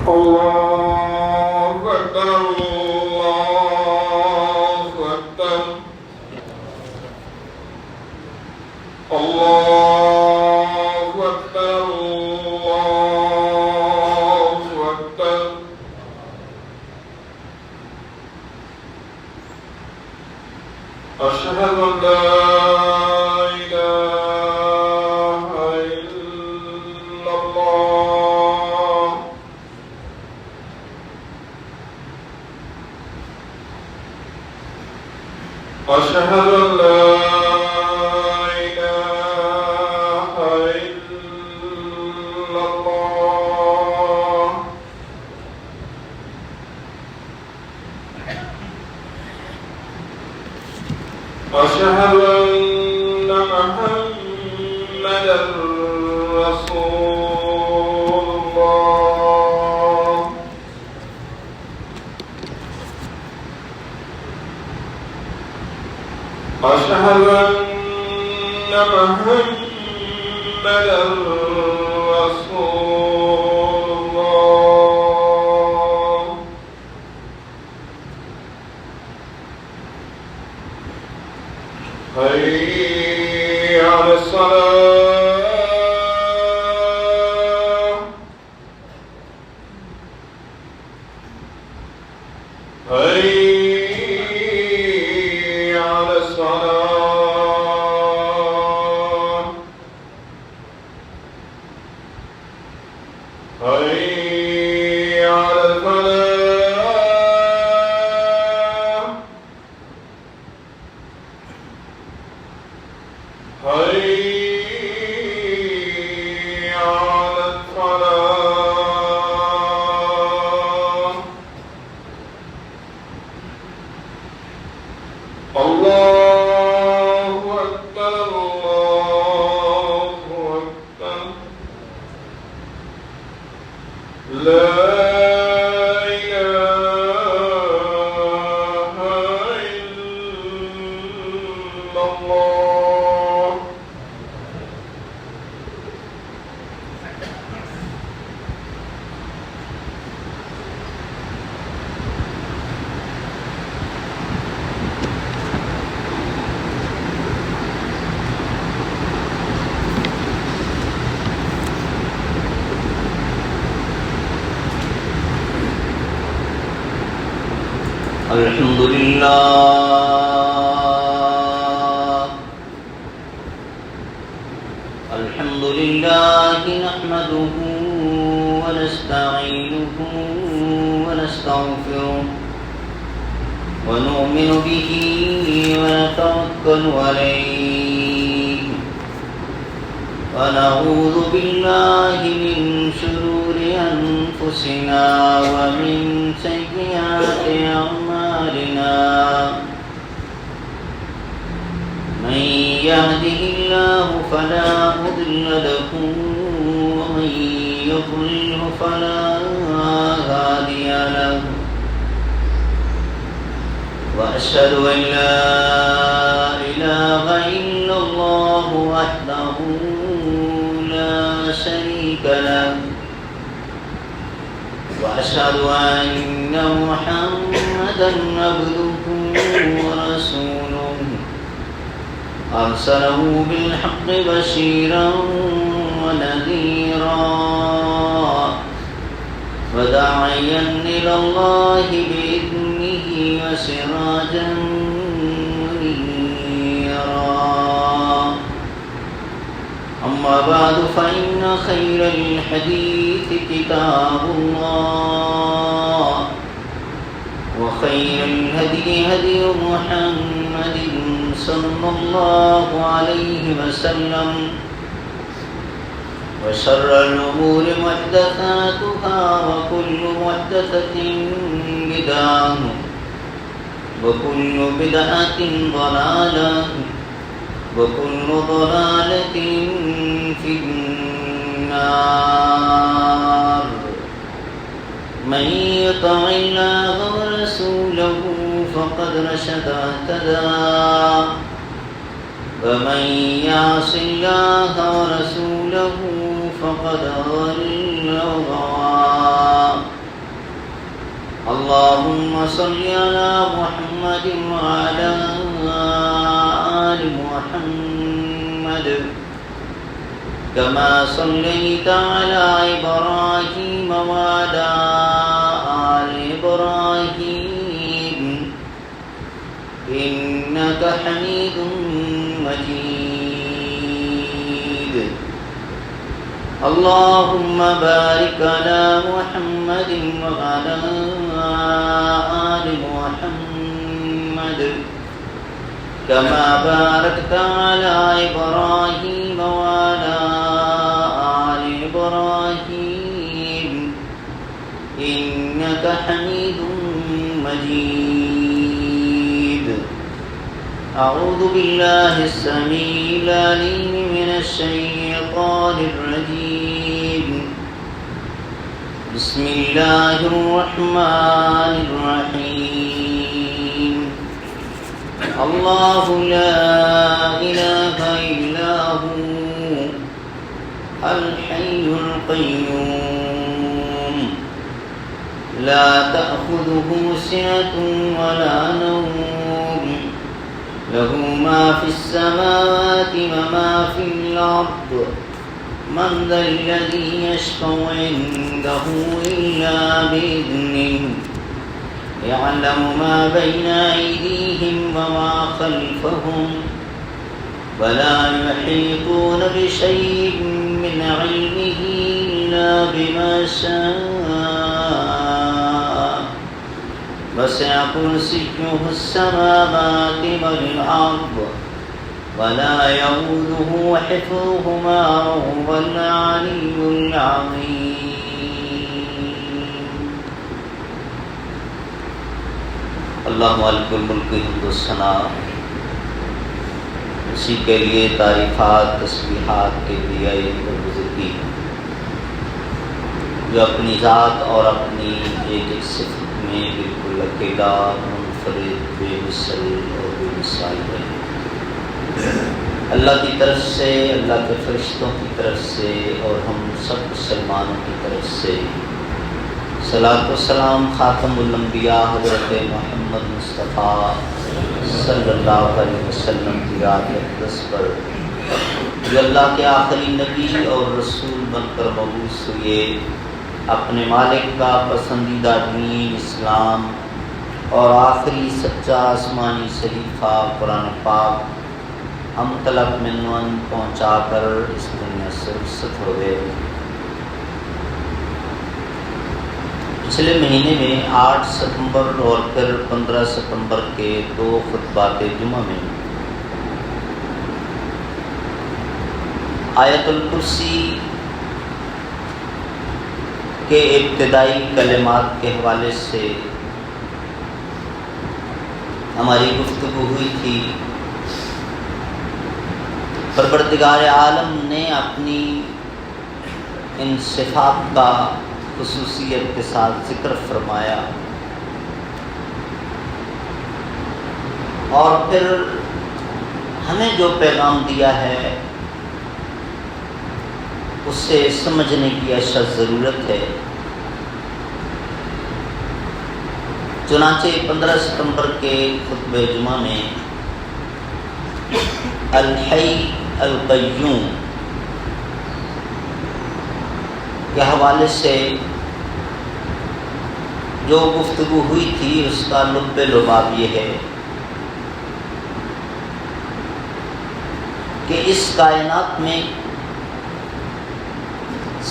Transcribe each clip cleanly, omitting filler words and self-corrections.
الله أكبر الله أكبر الله أكبر الله أكبر أشهد أن لا إله إلا الله أشهد أن لا إله إلا الله أشهد أن محمدا رسول الله أشهد أن محمدا رسول الله حي على الصلاة حي على الصلاة حي على الفلاح حي على الفلاح الله أكبر الله أكبر لا إله إلا الله الحمد لله الحمد لله نحمده ونستعينه ونستغفره ونؤمن به ونتوكل عليه ونعوذ بالله من شرور أنفسنا ومن سيئات أعمالنا من يهده الله فلا مضل له ومن يضلل فلا هادي له وأشهد أن لا إله إلا الله وحده لا شريك له وأشهد أن محمدا عبده ورسوله أرسله بالحق بشيرا ونذيرا وداعيا إلى الله بإذنه وسراجا منيرا أما بعد فإن خير الحديث كتاب الله وخير الهدي هدي محمد صلى الله عليه وسلم وشر الأمور محدثاتها وكل محدثة بدعة وكل بدعة ضلالة وكل ضلالة في النار من يطع الله ورسوله فقد رشد واهتدى ومن يعص الله ورسوله فقد ضل وغوى اللهم صل على محمد وعلى آل محمد كما صليت على إبراهيم وعلى آل إبراهيم إنك حميد مجيد اللهم بارك على محمد وعلى آل محمد كما باركت على إبراهيم وعلى آل إبراهيم إنك حميد مجيد أعوذ بالله السميع العليم من الشيطان الرجيم بسم الله الرحمن الرحيم الله لا إله إلا هو الحي القيوم لا تأخذه سنة ولا نوم له ما في السماوات وما في الأرض من ذا الذي يشفع عنده إلا بإذنه يعلم ما بين أيديهم وما خلفهم ولا يحيطون بشيء من علمه إلا بما شاء وسع كرسيه السماوات والأرض ولا يؤوده حفظهما وهو العلي العظيم اللہ مالک الملک حمد و ثنا اسی کے لیے تعریفات تسبیحات کے لیے اور بزرگی جو اپنی ذات اور اپنی ایک صفت میں بالکل اکیلا منفرد بے مثل اور بے مثال ہے اللہ کی طرف سے اللہ کے فرشتوں کی طرف سے اور ہم سب مسلمانوں کی طرف سے صلاۃ و سلام خاتم الانبیاء حضرت محمد مصطفیٰ صلی اللہ علیہ وسلم کی رات اقدس پر جو اللہ کے آخری نبی اور رسول بن کر مبعوث ہوئے اپنے مالک کا پسندیدہ دین اسلام اور آخری سچا آسمانی صحیفہ قرآن پاک ہم تلک منون پہنچا کر اس دنیا سے رخصت ہو گئے۔ پچھلے مہینے میں 8 ستمبر اور پھر 15 ستمبر کے 2 خطبات جمعہ میں آیت الکرسی کے ابتدائی کلمات کے حوالے سے ہماری گفتگو ہوئی تھی۔ پروردگار عالم نے اپنی ان صفات کا خصوصیت کے ساتھ ذکر فرمایا اور پھر ہمیں جو پیغام دیا ہے اسے سمجھنے کی اشد ضرورت ہے۔ چنانچہ 15 ستمبر کے خطبہ جمعہ میں الحی القیوم کے حوالے سے جو گفتگو ہوئی تھی اس کا لب لباب یہ ہے کہ اس کائنات میں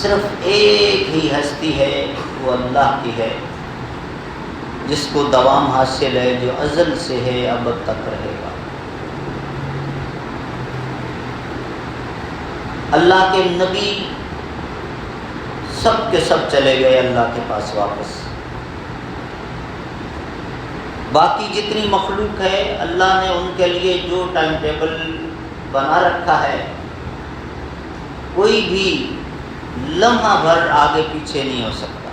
صرف ایک ہی ہستی ہے، وہ اللہ کی ہے، جس کو دوام حاصل ہے، جو ازل سے ہے ابد تک رہے گا۔ اللہ کے نبی سب کے سب چلے گئے اللہ کے پاس واپس۔ باقی جتنی مخلوق ہے اللہ نے ان کے لیے جو ٹائم ٹیبل بنا رکھا ہے کوئی بھی لمحہ بھر آگے پیچھے نہیں ہو سکتا۔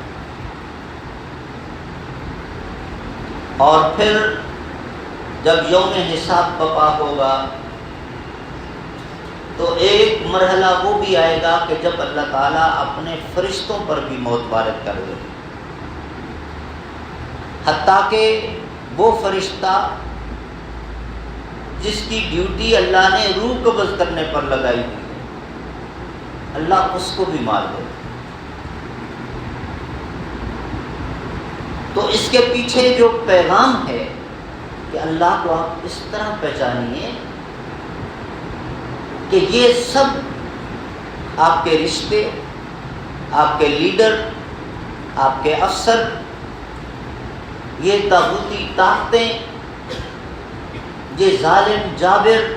اور پھر جب یوم حساب بپا ہوگا تو ایک مرحلہ وہ بھی آئے گا کہ جب اللہ تعالیٰ اپنے فرشتوں پر بھی موت وارد کر دے۔ حتیٰ کہ وہ فرشتہ جس کی ڈیوٹی اللہ نے روح قبض کرنے پر لگائی ہوئی ہے، اللہ اس کو بھی مار دے۔ تو اس کے پیچھے جو پیغام ہے کہ اللہ کو آپ اس طرح پہچانیے کہ یہ سب آپ کے رشتے، آپ کے لیڈر، آپ کے افسر، یہ طاغوتی طاقتیں، یہ ظالم جابر،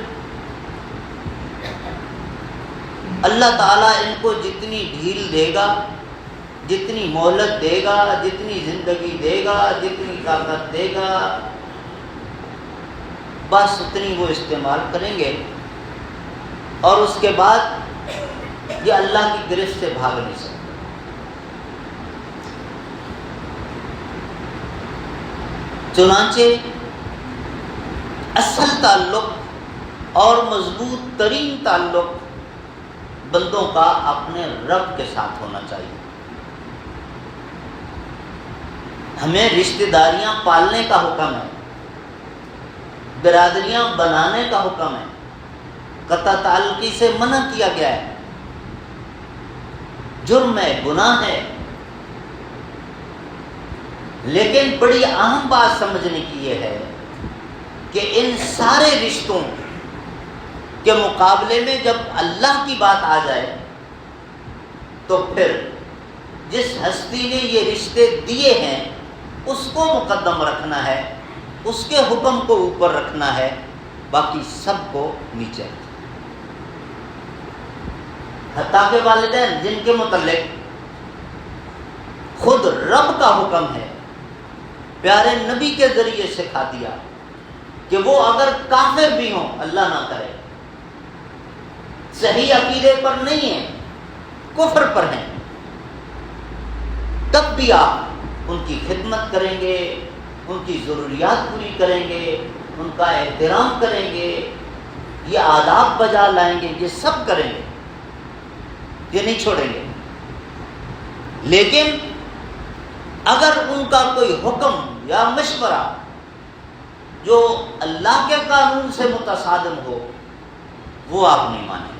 اللہ تعالیٰ ان کو جتنی ڈھیل دے گا، جتنی مہلت دے گا، جتنی زندگی دے گا، جتنی طاقت دے گا، بس اتنی وہ استعمال کریں گے، اور اس کے بعد یہ اللہ کی گرفت سے بھاگ نہیں سکتے۔ چنانچہ اصل تعلق اور مضبوط ترین تعلق بندوں کا اپنے رب کے ساتھ ہونا چاہیے۔ ہمیں رشتہ داریاں پالنے کا حکم ہے، برادریاں بنانے کا حکم ہے، قطع تعلقی سے منع کیا گیا ہے، جرم ہے، گناہ ہے۔ لیکن بڑی اہم بات سمجھنے کی یہ ہے کہ ان سارے رشتوں کے مقابلے میں جب اللہ کی بات آ جائے تو پھر جس ہستی نے یہ رشتے دیے ہیں اس کو مقدم رکھنا ہے، اس کے حکم کو اوپر رکھنا ہے، باقی سب کو نیچے۔ حتیٰ کہ والدین جن کے متعلق خود رب کا حکم ہے، پیارے نبی کے ذریعے سکھا دیا کہ وہ اگر کافر بھی ہوں، اللہ نہ کرے، صحیح عقیدے پر نہیں ہیں، کفر پر ہیں، تب بھی آپ ان کی خدمت کریں گے، ان کی ضروریات پوری کریں گے، ان کا احترام کریں گے، یہ آداب بجا لائیں گے، یہ سب کریں گے، یہ نہیں چھوڑیں گے۔ لیکن اگر ان کا کوئی حکم یا مشورہ جو اللہ کے قانون سے متصادم ہو، وہ آپ نہیں مانیں گے۔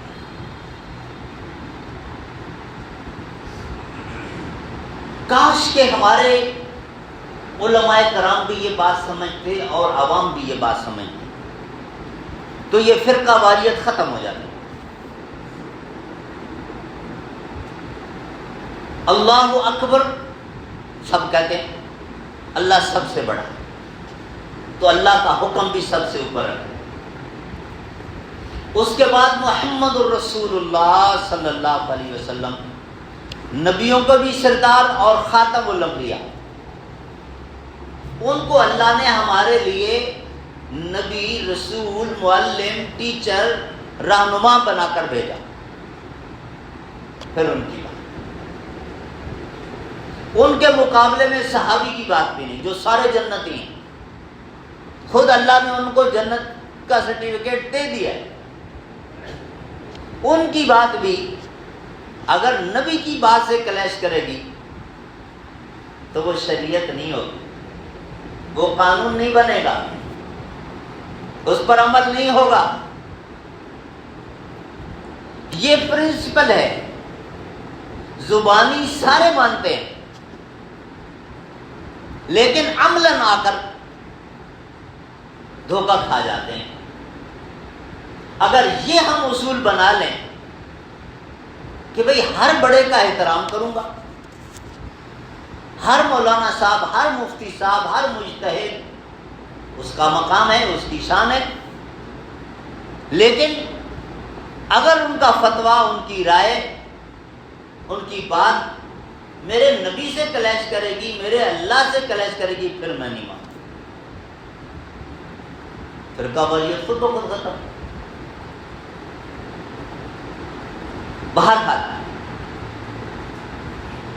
کاش کہ ہمارے علماء کرام بھی یہ بات سمجھتے اور عوام بھی یہ بات سمجھتے، تو یہ فرقہ واریت ختم ہو جاتی۔ اللہ اکبر سب کہتے ہیں، اللہ سب سے بڑا، تو اللہ کا حکم بھی سب سے اوپر ہے۔ اس کے بعد محمد الرسول اللہ صلی اللہ علیہ وسلم، نبیوں کا بھی سردار اور خاتم الانبیاء، ان کو اللہ نے ہمارے لیے نبی، رسول، معلم، ٹیچر، رہنما بنا کر بھیجا۔ پھر ان کی بات، ان کے مقابلے میں صحابی کی بات بھی نہیں، جو سارے جنتی ہیں، خود اللہ نے ان کو جنت کا سرٹیفکیٹ دے دیا ہے۔ ان کی بات بھی اگر نبی کی بات سے کلیش کرے گی تو وہ شریعت نہیں ہوگی، وہ قانون نہیں بنے گا، اس پر عمل نہیں ہوگا۔ یہ پرنسپل ہے، زبانی سارے مانتے ہیں، لیکن عملاً آ کر دھوکہ کھا جاتے ہیں۔ اگر یہ ہم اصول بنا لیں کہ بھئی ہر بڑے کا احترام کروں گا، ہر مولانا صاحب، ہر مفتی صاحب، ہر مجتہد، اس کا مقام ہے، اس کی شان ہے، لیکن اگر ان کا فتویٰ، ان کی رائے، ان کی بات میرے نبی سے کلیش کرے گی، میرے اللہ سے کلیش کرے گی، پھر میں نہیں مانوں۔ فرقہ واریت خود بخود ختم۔ بہرحال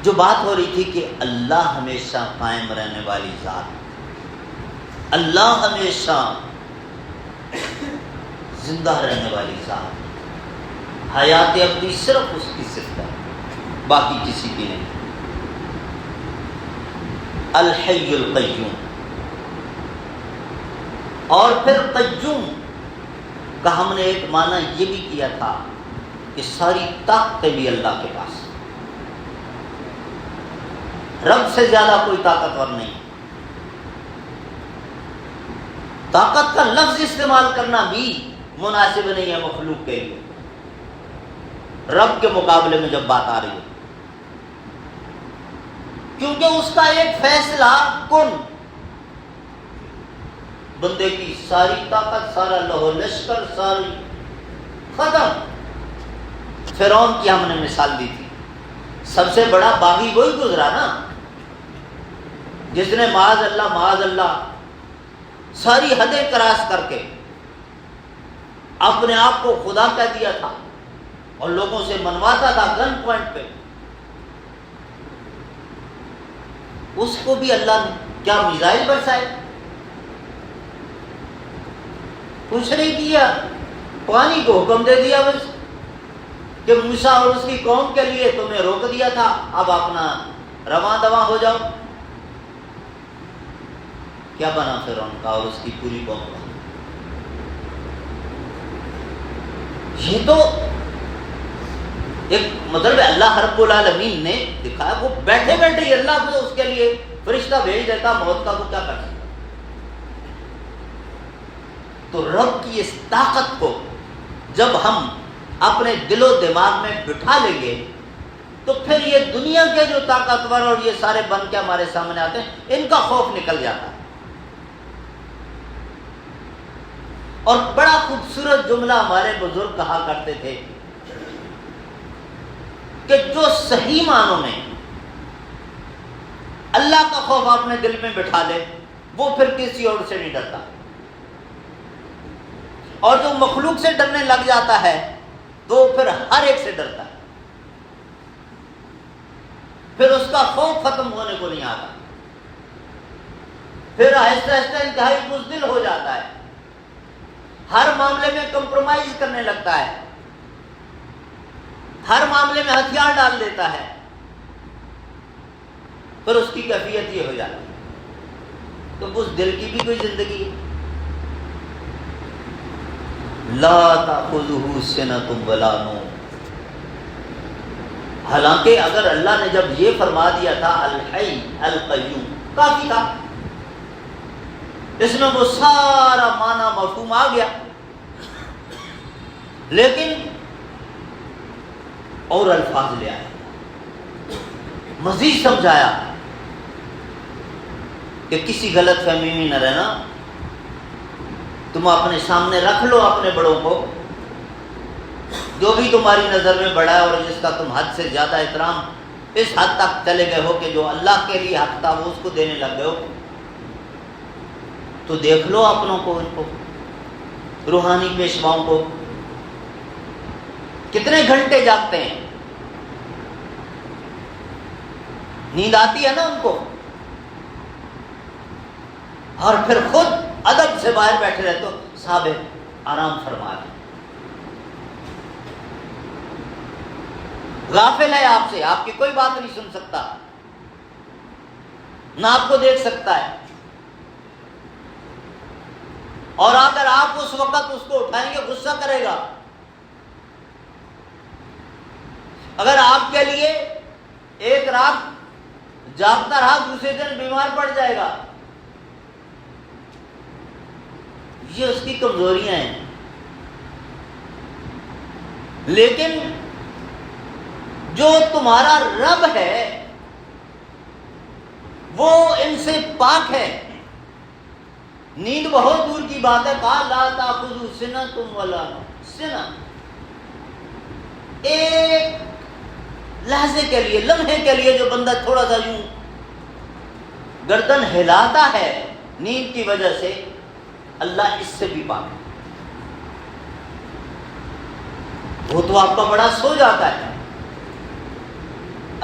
جو بات ہو رہی تھی کہ اللہ ہمیشہ قائم رہنے والی ذات، اللہ ہمیشہ زندہ رہنے والی ذات، حیات ابدی صرف اس کی صفت ہے، باقی کسی کی نہیں۔ الحی القیوم، اور پھر قیوم کا ہم نے ایک معنی یہ بھی کیا تھا کہ ساری طاقتیں بھی اللہ کے پاس، رب سے زیادہ کوئی طاقتور نہیں۔ طاقت کا لفظ استعمال کرنا بھی مناسب نہیں ہے مخلوق کے لیے، رب کے مقابلے میں جب بات آ رہی ہے، کیونکہ اس کا ایک فیصلہ کن، بندے کی ساری طاقت، سارا لہو لشکر، ساری ختم۔ فرعون کی ہم نے مثال دی تھی، سب سے بڑا باغی وہی گزرا نا جس نے معاذ اللہ ساری حدیں کراس کر کے اپنے آپ کو خدا کہہ دیا تھا اور لوگوں سے منواتا تھا گن پوائنٹ پہ۔ اس کو بھی اللہ نے کیا میزائل برسائے؟ کچھ نہیں کیا، پانی کو حکم دے دیا بس کہ موسیٰ اور اس کی قوم کے لیے تمہیں روک دیا تھا، اب اپنا رواں دواں ہو جاؤ۔ کیا بنا فرعون کا اور اس کی پوری قوم کا؟ یہ تو ایک مطلب اللہ رب العالمین نے دکھایا، وہ بیٹھے بیٹھے ہی اللہ کو اس کے لیے فرشتہ بھیج دیتا موت کا، وہ کیا کر سکتا؟ تو رب کی اس طاقت کو جب ہم اپنے دل و دماغ میں بٹھا لیں گے تو پھر یہ دنیا کے جو طاقتور اور یہ سارے بن کے ہمارے سامنے آتے ہیں، ان کا خوف نکل جاتا ہے۔ اور بڑا خوبصورت جملہ ہمارے بزرگ کہا کرتے تھے کہ جو صحیح معنوں میں اللہ کا خوف اپنے دل میں بٹھا لے وہ پھر کسی اور سے نہیں ڈرتا، اور جو مخلوق سے ڈرنے لگ جاتا ہے تو پھر ہر ایک سے ڈرتا ہے، پھر اس کا خوف ختم ہونے کو نہیں آتا، پھر آہستہ آہستہ انتہائی بزدل ہو جاتا ہے، ہر معاملے میں کمپرومائز کرنے لگتا ہے، ہر معاملے میں ہتھیار ڈال دیتا ہے، پھر اس کی کیفیت یہ ہو جاتی ہے۔ تو اس دل کی بھی کوئی زندگی ہے؟ لا تأخذہ سنۃ ولا نوم۔ حالانکہ اگر اللہ نے جب یہ فرما دیا تھا الحی القیوم، کافی تھا، اس میں وہ سارا معنی مفہوم آ گیا، لیکن اور الفاظ لے آئے، مزید سمجھایا کہ کسی غلط فہمی میں نہ رہنا، تم اپنے سامنے رکھ لو اپنے بڑوں کو، جو بھی تمہاری نظر میں بڑا ہے اور جس کا تم حد سے زیادہ احترام اس حد تک چلے گئے ہو کہ جو اللہ کے لیے حق تھا وہ اس کو دینے لگ گئے ہو، تو دیکھ لو اپنوں کو، ان کو روحانی پیشواؤں کو، کتنے گھنٹے جاگتے ہیں، نیند آتی ہے نا ان کو، اور پھر خود ادب سے باہر بیٹھے رہتے ہو، صاحب آرام فرما لیں، غافل ہے آپ سے، آپ کی کوئی بات نہیں سن سکتا، نہ آپ کو دیکھ سکتا ہے، اور اگر آپ اس وقت اس کو اٹھائیں گے غصہ کرے گا، اگر آپ کے لیے ایک رات جاگتا رہا دوسرے دن بیمار پڑ جائے گا، یہ اس کی کمزوریاں ہیں، لیکن جو تمہارا رب ہے وہ ان سے پاک ہے، نیند بہت دور کی بات ہے، کہا لا تأخذہ سنۃ ولا نوم، سنہ ایک لحظے کے لیے، لمحے کے لیے جو بندہ تھوڑا سا یوں گردن ہلاتا ہے نیند کی وجہ سے، اللہ اس سے بھی پاک ہے، وہ تو آپ کا بڑا سو جاتا ہے،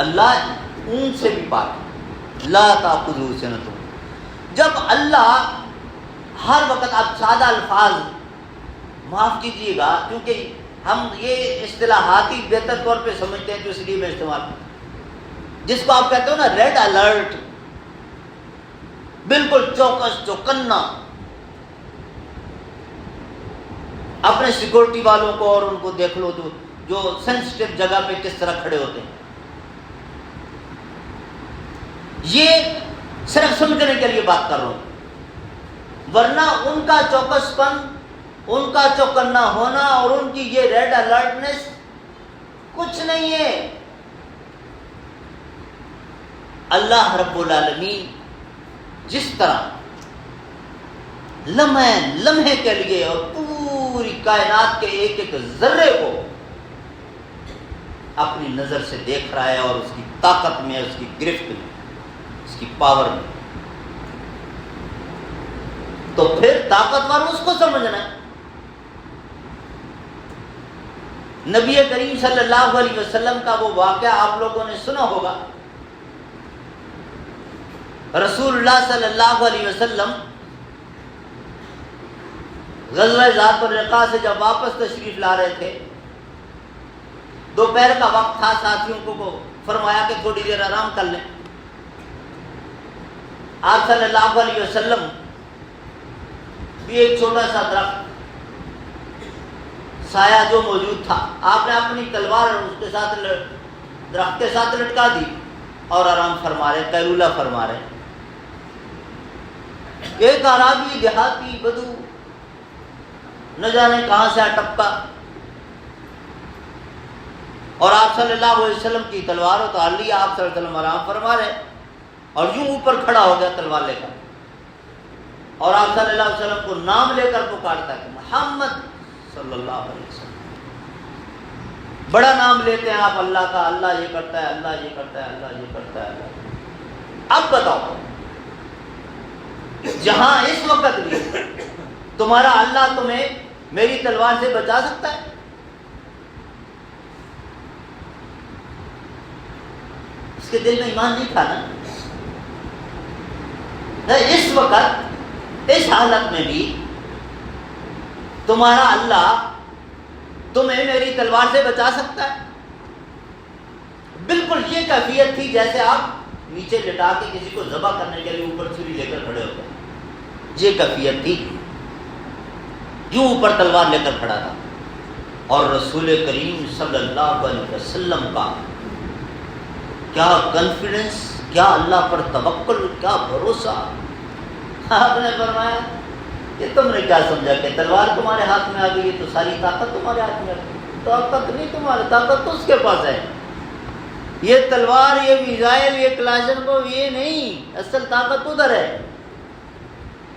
اللہ اون سے بھی پاک ہے، لا تأخذہ سنۃ۔ جب اللہ ہر وقت، آپ سادہ الفاظ معاف کیجیے گا کیونکہ ہم یہ اصطلاحاتی بہتر طور پہ سمجھتے ہیں تو اس لیے میں استعمال، جس کو آپ کہتے ہو نا ریڈ الرٹ، بالکل چوکس چوکنا، اپنے سیکورٹی والوں کو اور ان کو دیکھ لو جو سینسٹیو جگہ پہ کس طرح کھڑے ہوتے ہیں. یہ صرف سمجھنے کے لیے بات کر رہا ہوں، ورنہ ان کا چوکس پن، ان کا چوکنا ہونا اور ان کی یہ ریڈ الرٹنس کچھ نہیں ہے. اللہ رب العالمین جس طرح لمحے کے لیے اور پوری کائنات کے ایک ایک ذرے کو اپنی نظر سے دیکھ رہا ہے، اور اس کی طاقت میں، اس کی گرفت میں، اس کی پاور میں، تو پھر طاقتور اس کو سمجھنا ہے. نبی کریم صلی اللہ علیہ وسلم کا وہ واقعہ آپ لوگوں نے سنا ہوگا. رسول اللہ صلی اللہ علیہ وسلم غزوہ ذات الرقاع سے جب واپس تشریف لا رہے تھے، دوپہر کا وقت تھا، ساتھیوں کو فرمایا کہ تھوڑی دیر آرام کر لیں. آپ صلی اللہ علیہ وسلم بھی ایک چھوٹا سا درخت سایہ جو موجود تھا، آپ نے اپنی تلوار اس کے ساتھ درخت کے ساتھ لٹکا دی اور آرام فرما رہے، قیلولہ فرما رہے. ایک اعرابی دیہاتی بدو نہ جانے کہاں سے ٹپکا اور آپ صلی اللہ علیہ وسلم کی تلوار اتار لی. آپ صلی اللہ علیہ وسلم آرام فرما رہے اور یوں اوپر کھڑا ہو گیا تلوار لے کر، اور آپ صلی اللہ علیہ وسلم کو نام لے کر پکارتا ہے، محمد صلی اللہ علیہ وسلم. بڑا نام لیتے ہیں آپ اللہ کا، اللہ یہ کرتا ہے، اللہ یہ کرتا ہے، اللہ یہ کرتا ہے، اللہ. اب بتاؤ، جہاں اس وقت بھی تمہارا اللہ تمہیں میری تلوار سے بچا سکتا ہے؟ اس کے دل میں ایمان نہیں تھا نا. اس وقت اس حالت میں بھی تمہارا اللہ تمہیں میری تلوار سے بچا سکتا ہے؟ بالکل یہ کیفیت تھی جیسے آپ نیچے لٹا کے کسی کو ذبح کرنے کے لیے اوپر چھری لے کر کھڑے ہوتے ہیں. یہ کیفیت تھی، یوں اوپر تلوار لے کر کھڑا تھا. اور رسول کریم صلی اللہ علیہ وسلم کا کیا کانفیڈنس، کیا اللہ پر توکل، کیا بھروسہ. آپ نے فرمایا کہ تم نے کیا سمجھا کہ تلوار تمہارے ہاتھ میں آ گئی ہے تو ساری طاقت تمہارے ہاتھ میں آ گئی؟ طاقت نہیں تمہاری، طاقت تو اس کے پاس ہے. یہ تلوار، یہ میزائل، یہ کلاشنکوف، یہ نہیں، اصل طاقت ادھر ہے.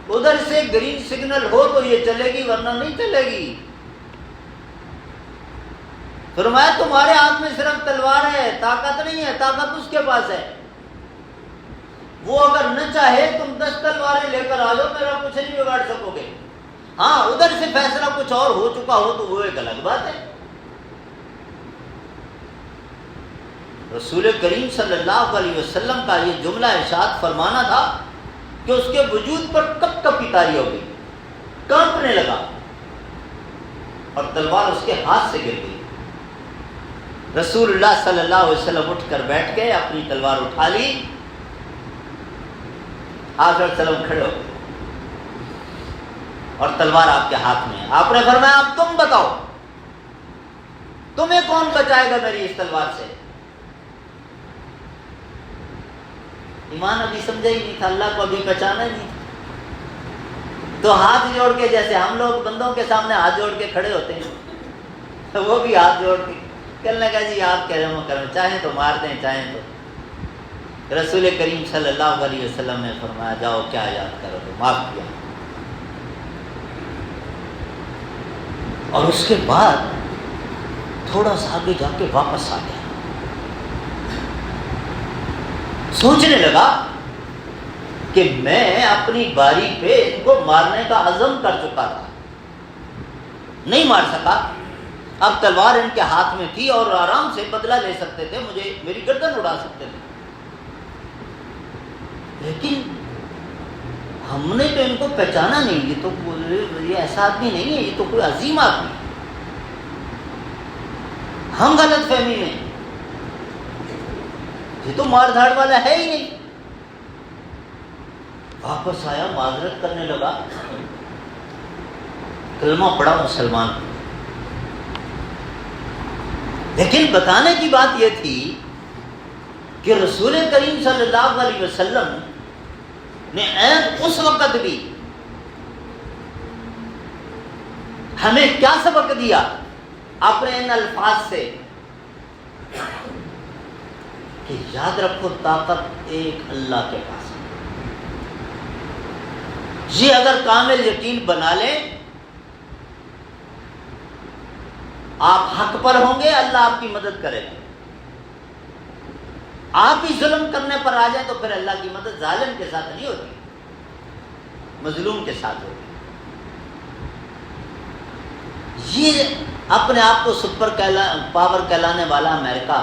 ادھر سے گرین سگنل ہو تو یہ چلے گی، ورنہ نہیں چلے گی. فرمایا تمہارے ہاتھ میں صرف تلوار ہے، طاقت نہیں ہے، طاقت اس کے پاس ہے. وہ اگر نہ چاہے تم 10 تلواریں لے کر آ جاؤ، میرا کچھ نہیں بگاڑ سکو گے. ہاں ادھر سے فیصلہ کچھ اور ہو چکا ہو تو وہ ایک الگ بات ہے. رسول کریم صلی اللہ علیہ وسلم کا یہ جملہ ارشاد فرمانا تھا کہ اس کے وجود پر کپ کپی طاری ہو گئی، کانپنے لگا اور تلوار اس کے ہاتھ سے گر گئی. رسول اللہ صلی اللہ علیہ وسلم اٹھ کر بیٹھ گئے، اپنی تلوار اٹھا لی. آپ صلی اللہ علیہ وسلم کھڑے ہو گئے اور تلوار آپ کے ہاتھ میں ہے. آپ نے فرمایا اب تم بتاؤ تمہیں کون بچائے گا میری اس تلوار سے؟ ایمان ابھی سمجھا ہی نہیں تھا، اللہ کو ابھی پہچانا ہی نہیں تھا. تو ہاتھ جوڑ کے، جیسے ہم لوگ بندوں کے سامنے ہاتھ جوڑ کے کھڑے ہوتے ہیں، وہ بھی ہاتھ جوڑ کے کہنے لگا جی آپ کہہ رہے ہو کریں، چاہیں تو مار دیں چاہیں تو. رسول کریم صلی اللہ علیہ وسلم نے فرمایا جاؤ کیا یاد کرو تو معاف کیا. اور اس کے بعد تھوڑا سا آگے جا کے واپس آ گیا، سوچنے لگا کہ میں اپنی باری پہ ان کو مارنے کا عزم کر چکا تھا، نہیں مار سکا. اب تلوار ان کے ہاتھ میں تھی اور آرام سے بدلہ لے سکتے تھے، مجھے میری گردن اڑا سکتے تھے، لیکن ہم نے تو ان کو پہچانا نہیں. یہ تو یہ ایسا آدمی نہیں ہے، یہ تو کوئی عظیم آدمی ہے. ہم غلط فہمی میں، یہ تو مار دھاڑ والا ہے ہی نہیں. واپس آیا، معذرت کرنے لگا کہ کلمہ پڑھا مسلمان، لیکن بتانے کی بات یہ تھی کہ رسول کریم صلی اللہ علیہ وسلم نے اس وقت بھی ہمیں کیا سبق دیا اپنے ان الفاظ سے کہ یاد رکھو طاقت ایک اللہ کے پاس ہے۔ یہ اگر کامل یقین بنا لیں، آپ حق پر ہوں گے، اللہ آپ کی مدد کرے گا۔ آپ ہی ظلم کرنے پر آ جائیں تو پھر اللہ کی مدد ظالم کے ساتھ نہیں ہوتی، مظلوم کے ساتھ ہوتی۔ یہ اپنے آپ کو سپر پاور کہلانے والا امریکہ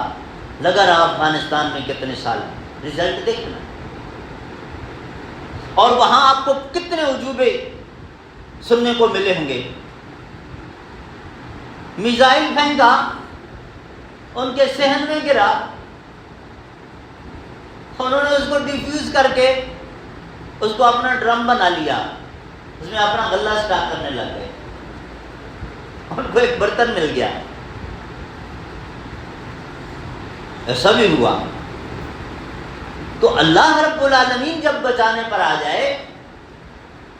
لگا رہا افغانستان میں کتنے سال، رزلٹ دیکھنا، اور وہاں آپ کو کتنے عجوبے سننے کو ملے ہوں گے۔ میزائل پھینکا، ان کے صحن میں گرا، انہوں نے اس کو ڈیفیوز کر کے اس کو اپنا ڈرم بنا لیا، اس میں اپنا غلہ اسٹاک کرنے لگ گئے، ان کو ایک برتن مل گیا۔ ایسا بھی ہوا۔ تو اللہ رب العالمین جب بچانے پر آ جائے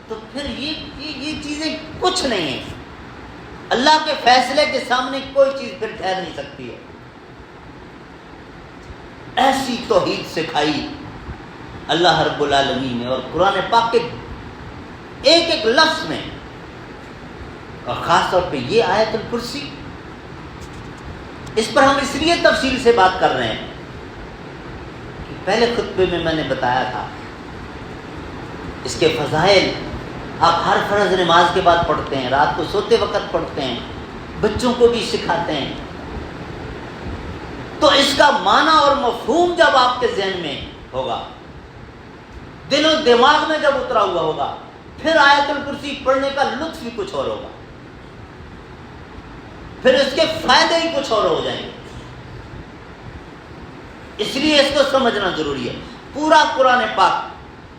تو پھر یہ چیزیں کچھ نہیں ہیں، اللہ کے فیصلے کے سامنے کوئی چیز پھر ٹھہر نہیں سکتی ہے۔ ایسی توحید سکھائی اللہ رب العالمین نے، اور قرآن پاک کے ایک ایک لفظ میں، اور خاص طور پہ یہ آیت الکرسی، اس پر ہم اس لیے تفصیل سے بات کر رہے ہیں کہ پہلے خطبے میں میں نے بتایا تھا اس کے فضائل آپ ہر فرض نماز کے بعد پڑھتے ہیں، رات کو سوتے وقت پڑھتے ہیں، بچوں کو بھی سکھاتے ہیں۔ تو اس کا معنی اور مفہوم جب آپ کے ذہن میں ہوگا، دل و دماغ میں جب اترا ہوا ہوگا، پھر آیت الکرسی پڑھنے کا لطف ہی کچھ اور ہوگا، پھر اس کے فائدے ہی کچھ اور ہو جائیں گے۔ اس لیے اس کو سمجھنا ضروری ہے۔ پورا قرآن پاک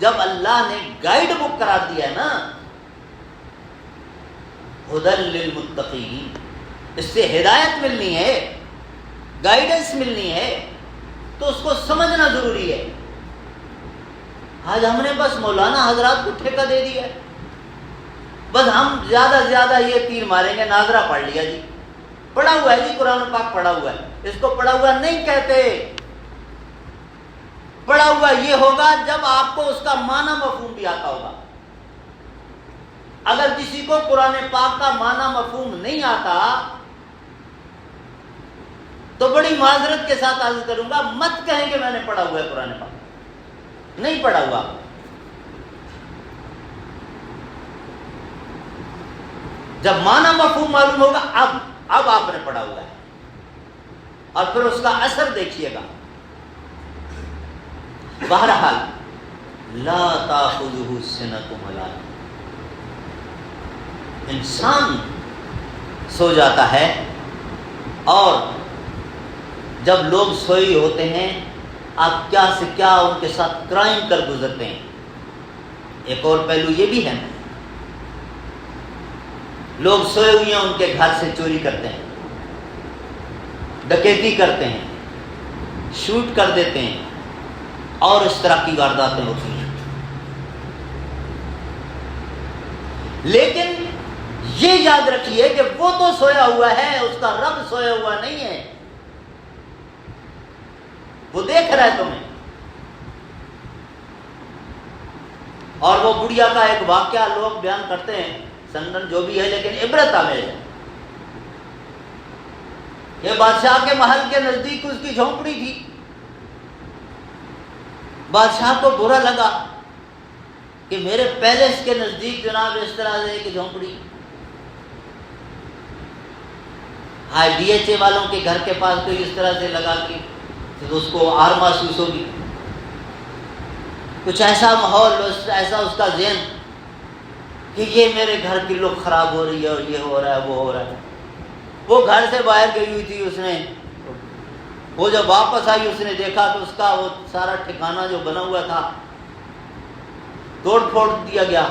جب اللہ نے گائیڈ بک قرار دیا ہے نا، ہدی للمتقین، اس سے ہدایت ملنی ہے، گائیڈنس ملنی ہے، تو اس کو سمجھنا ضروری ہے۔ آج ہم نے بس مولانا حضرات کو ٹھیکہ دے دیا ہے، بس ہم زیادہ سے زیادہ یہ تیر ماریں گے، ناظرہ پڑھ لیا جی، پڑھا ہوا ہے جی، قرآن پاک پڑھا ہوا ہے، اس کو پڑھا ہوا نہیں کہتے۔ پڑھا ہوا یہ ہوگا جب آپ کو اس کا معنی مفہوم بھی آتا ہوگا۔ اگر کسی کو قرآن پاک کا معنی مفہوم نہیں آتا تو بڑی معذرت کے ساتھ عرض کروں گا، مت کہیں کہ میں نے پڑھا ہوا ہے قرآن پاک، نہیں پڑھا ہوا۔ جب معنی مفہوم معلوم ہوگا، اب آپ نے پڑھا ہوا ہے، اور پھر اس کا اثر دیکھیے گا۔ بہرحال لا تاخذہ سنۃ ولا نوم، انسان سو جاتا ہے، اور جب لوگ سوئے ہوتے ہیں آپ کیا سے کیا ان کے ساتھ کرائم کر گزرتے ہیں۔ ایک اور پہلو یہ بھی ہے، لوگ سوئے ہوئے ہیں، ان کے گھر سے چوری کرتے ہیں، ڈکیتی کرتے ہیں، شوٹ کر دیتے ہیں، اور اس طرح کی وارداتیں ہوتی ہیں۔ لیکن یہ یاد رکھیے کہ وہ تو سویا ہوا ہے، اس کا رب سویا ہوا نہیں ہے، وہ دیکھ رہا ہے تمہیں۔ اور وہ بڑھیا کا ایک واقعہ لوگ بیان کرتے ہیں، سندن جو بھی ہے لیکن عبرت آمیز ہے۔ یہ بادشاہ کے محل کے نزدیک اس کی جھونپڑی تھی، بادشاہ کو برا لگا کہ میرے پیلس کے نزدیک جناب اس طرح سے ایک جھونپڑی، ہائی ڈی ایچ اے والوں کے گھر کے پاس کوئی اس طرح سے لگا کہ تو اس کو آر محسوس ہوگی، کچھ ایسا ماحول، ایسا اس کا ذہن کہ یہ میرے گھر کی لوگ خراب ہو رہی ہے، اور یہ ہو رہا ہے، وہ ہو رہا ہے۔ وہ گھر سے باہر گئی ہوئی تھی، اس نے وہ جب واپس آئی اس نے دیکھا تو اس کا وہ سارا ٹھکانہ جو بنا ہوا تھا توڑ پھوڑ دیا گیا۔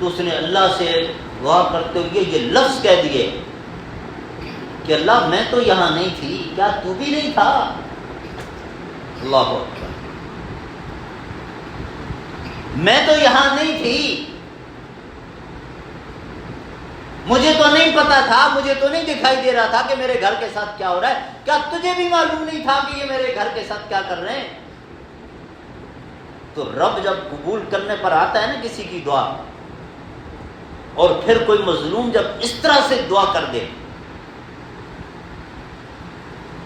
تو اس نے اللہ سے دعا کرتے ہوئے یہ لفظ کہہ دیے کہ اللہ میں تو یہاں نہیں تھی، کیا تو بھی نہیں تھا؟ اللہ اکبر، میں تو یہاں نہیں تھی، مجھے تو نہیں پتا تھا، مجھے تو نہیں دکھائی دے رہا تھا کہ میرے گھر کے ساتھ کیا ہو رہا ہے، کیا تجھے بھی معلوم نہیں تھا کہ یہ میرے گھر کے ساتھ کیا کر رہے ہیں؟ تو رب جب قبول کرنے پر آتا ہے نا کسی کی دعا، اور پھر کوئی مظلوم جب اس طرح سے دعا کر دے،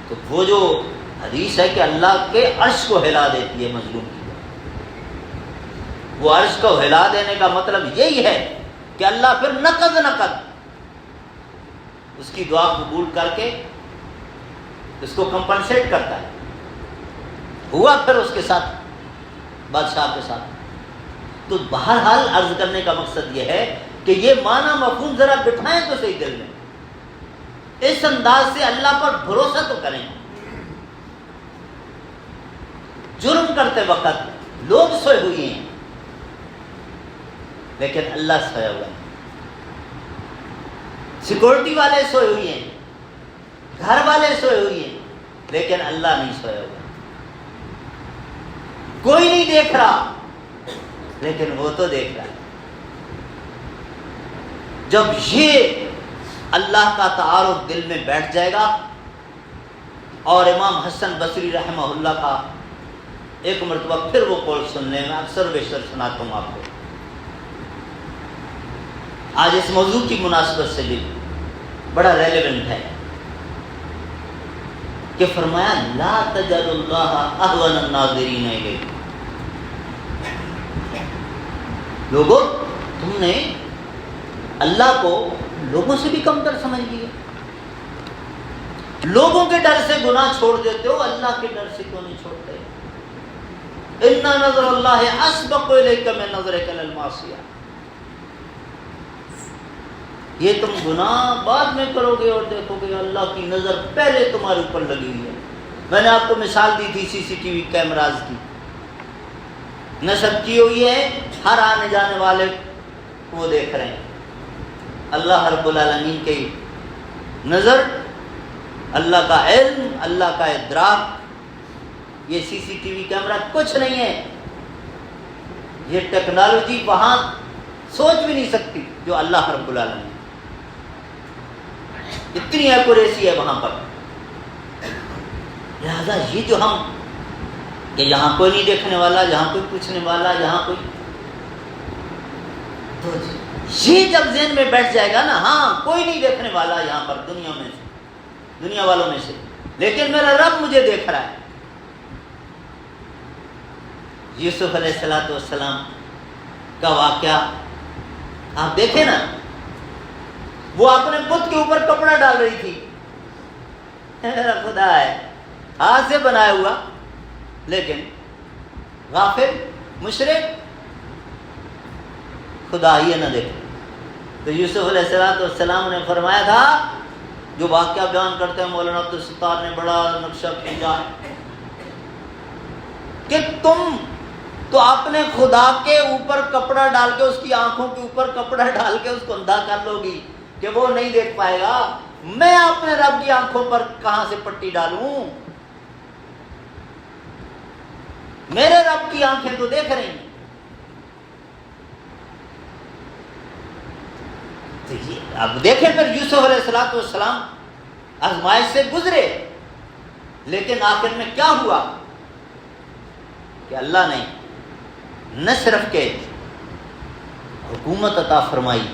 تو وہ جو حدیث ہے کہ اللہ کے عرش کو ہلا دیتی ہے مظلوم کی دعا۔ وہ عرش کو ہلا دینے کا مطلب یہی ہے کہ اللہ پھر نقد اس کی دعا قبول کر کے اس کو کمپنسیٹ کرتا ہے۔ ہوا پھر اس کے ساتھ، بادشاہ کے ساتھ۔ تو بہرحال عرض کرنے کا مقصد یہ ہے کہ یہ معنی مفہوم ذرا بٹھائیں تو صحیح دل میں، اس انداز سے اللہ پر بھروسہ تو کریں۔ جرم کرتے وقت لوگ سوئے ہوئے ہیں لیکن اللہ سویا ہوا ہے، سیکورٹی والے سوئے ہوئے ہیں، گھر والے سوئے ہوئے ہیں، لیکن اللہ نہیں سویا ہوا، کوئی نہیں دیکھ رہا لیکن وہ تو دیکھ رہا ہے۔ جب یہ اللہ کا تعارف دل میں بیٹھ جائے گا، اور امام حسن بصری رحمہ اللہ کا ایک مرتبہ پھر وہ قول سننے میں اکثر و بیشتر سناتا ہوں آپ کو، آج اس موضوع کی مناسبت سے بھی بڑا ریلیونٹ ہے، کہ فرمایا لا تجعلوا اللہ اهون الناظرین الیہ، لوگوں تم نے اللہ کو لوگوں سے بھی کم تر سمجھ لیا، لوگوں کے ڈر سے گناہ چھوڑ دیتے ہو، اللہ کے ڈر سے کیوں نہیں چھوڑتے؟ ان نظر اللہ اسبق الیک من نظرک الی المعصیہ، یہ تم گناہ بعد میں کرو گے اور دیکھو گے اللہ کی نظر پہلے تمہارے اوپر لگی ہوئی ہے۔ میں نے آپ کو مثال دی تھی سی سی ٹی وی کیمراز کی، نصب کی ہوئی ہے، ہر آنے جانے والے وہ دیکھ رہے ہیں۔ اللہ رب العالمین کی نظر، اللہ کا علم، اللہ کا ادراک، یہ سی سی ٹی وی کیمرہ کچھ نہیں ہے، یہ ٹیکنالوجی وہاں سوچ بھی نہیں سکتی جو اللہ رب العالمین، اتنی ایکوریسی ہے وہاں پر۔ لہذا یہ جو ہم کہ یہاں کوئی نہیں دیکھنے والا، یہاں کوئی پوچھنے والا، یہاں کوئی، تو یہ جب ذہن میں بیٹھ جائے گا نا، ہاں کوئی نہیں دیکھنے والا یہاں پر دنیا میں سے، دنیا والوں میں سے، لیکن میرا رب مجھے دیکھ رہا ہے۔ یوسف علیہ السلام کا واقعہ آپ دیکھیں نا، وہ اپنے بت کے اوپر کپڑا ڈال رہی تھی، میرا خدا ہے، ہاتھ سے بنایا ہوا، لیکن غافل مشرک، خدا ہی نہ دیکھے۔ تو یوسف علیہ السلام نے فرمایا تھا، جو واقعہ بیان کرتے ہیں مولانا عبدالستار نے بڑا نقشہ کھینچا، کہ تم تو اپنے خدا کے اوپر کپڑا ڈال کے، اس کی آنکھوں کے اوپر کپڑا ڈال کے اس کو اندھا کر لو گی کہ وہ نہیں دیکھ پائے گا، میں اپنے رب کی آنکھوں پر کہاں سے پٹی ڈالوں؟ میرے رب کی آنکھیں تو دیکھ رہی ہیں۔ اب دیکھیں پھر یوسف علیہ السلام آزمائش سے گزرے، لیکن آخر میں کیا ہوا کہ اللہ نے نہ صرف کہ حکومت عطا فرمائی،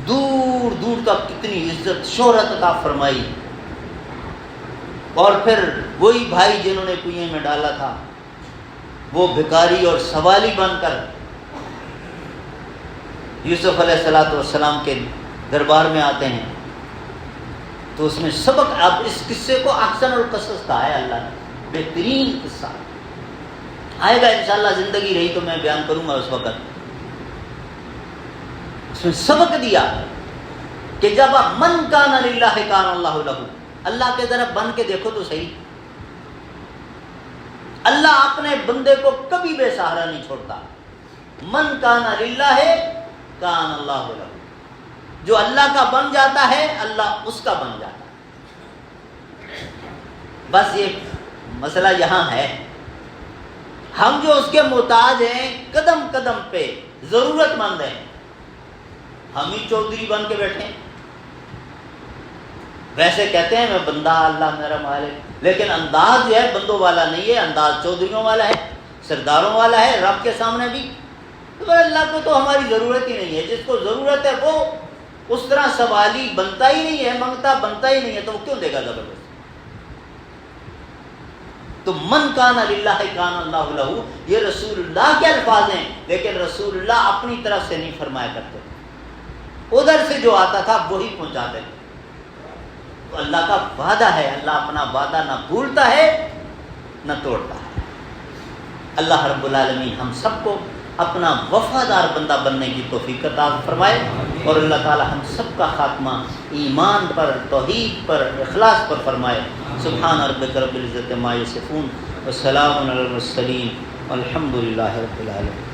دور دور تک کتنی عزت شہرت عطا فرمائی، اور پھر وہی بھائی جنہوں نے کنویں میں ڈالا تھا، وہ بھکاری اور سوالی بن کر یوسف علیہ السلام کے دربار میں آتے ہیں۔ تو اس میں سبق، اب اس قصے کو احسن القصص کہا ہے اللہ نے، بہترین قصہ آئے گا انشاءاللہ، زندگی رہی تو میں بیان کروں گا اس وقت۔ اس میں سبق دیا کہ جب من کان للہ کان اللہ لہ، اللہ کے ذرا بن کے دیکھو تو صحیح، اللہ اپنے بندے کو کبھی بے سہارا نہیں چھوڑتا۔ من کان للہ کان اللہ لہ، جو اللہ کا بن جاتا ہے اللہ اس کا بن جاتا ہے۔ بس یہ مسئلہ یہاں ہے، ہم جو اس کے محتاج ہیں قدم قدم پہ ضرورت مند ہیں، ہم ہی چودھری بن کے بیٹھے ہیں۔ ویسے کہتے ہیں میں بندہ اللہ میرا مالک، لیکن انداز جو ہے بندوں والا نہیں ہے، انداز چودھریوں والا ہے، سرداروں والا ہے رب کے سامنے بھی۔ تو اللہ کو تو ہماری ضرورت ہی نہیں ہے، جس کو ضرورت ہے وہ اس طرح سوالی بنتا ہی نہیں ہے، منگتا بنتا ہی نہیں ہے، تو وہ کیوں دے گا زبردست؟ تو من کان للہ کان اللہ لہ، یہ رسول اللہ کے الفاظ ہیں، لیکن رسول اللہ اپنی طرف سے نہیں فرمایا کرتے، ادھر سے جو آتا تھا وہی پہنچاتے تھے۔ تو اللہ کا وعدہ ہے، اللہ اپنا وعدہ نہ بھولتا ہے نہ توڑتا ہے۔ اللہ رب العالمین ہم سب کو اپنا وفادار بندہ بننے کی توفیق عطا فرمائے، اور اللہ تعالی ہم سب کا خاتمہ ایمان پر، توحید پر، اخلاص پر فرمائے۔ سبحان ربک رب العزت عما یصفون وسلام علی المرسلین والحمد للہ رب العالمین۔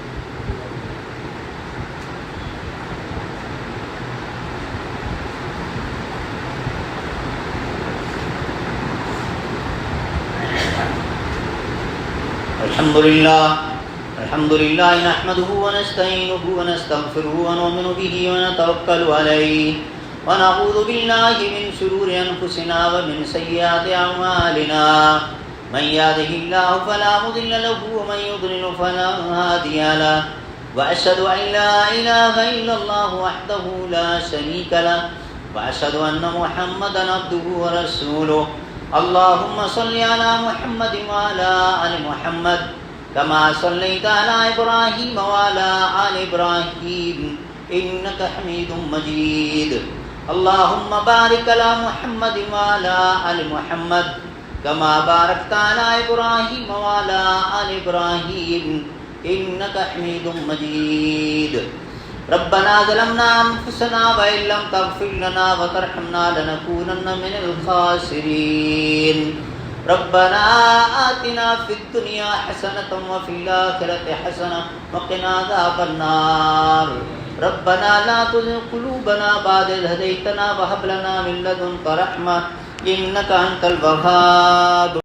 الحمد للہ نحمده ونستعینه ونستغفره ونؤمن به ونتوکل علیہ ونعوذ باللہ من شرور انفسنا ومن سیئات اعمالنا، من يهده الله فلا مضل له ومن يضلل فلا هادي له، واشهد ان لا اله الا الله وحده لا شريك له، واشهد ان محمدا عبده ورسوله۔ اللهم صل على محمد وعلى ال محمد كما صليت على ابراهيم وعلى ال ابراهيم انك حميد مجيد۔ اللهم بارك على محمد وعلى ال محمد كما باركت على ابراهيم وعلى ال ابراهيم انك حميد مجيد۔ ربنا ظلمنا انفسنا وان لم تغفر لنا وترحمنا لنكونن من الخاسرين۔ ربنا آتنا في الدنيا حسنة وفي الآخرة حسنة وقنا عذاب النار۔ ربنا لا تزغ قلوبنا بعد إذ هديتنا وهب لنا من لدنك رحمة إنك أنت الوهاب۔